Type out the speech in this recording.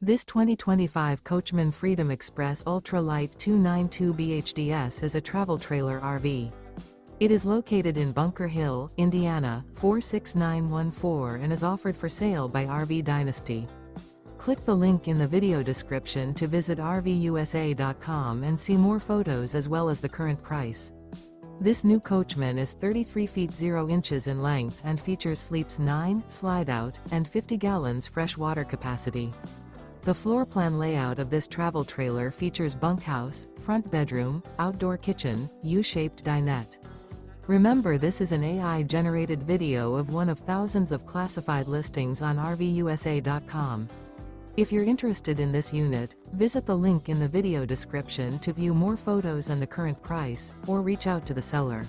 This 2025 Coachmen Freedom Express Ultra Lite 292 BHDS is a travel trailer RV. It is located in Bunker Hill, Indiana, 46914 and is offered for sale by RV Dynasty. Click the link in the video description to visit RVUSA.com and see more photos as well as the current price. This new Coachmen is 33 feet 0 inches in length and features sleeps 9, slide-out, and 50 gallons fresh water capacity. The floor plan layout of this travel trailer features bunkhouse, front bedroom, outdoor kitchen, U-shaped dinette. Remember, this is an AI-generated video of one of thousands of classified listings on RVUSA.com. If you're interested in this unit, visit the link in the video description to view more photos and the current price, or reach out to the seller.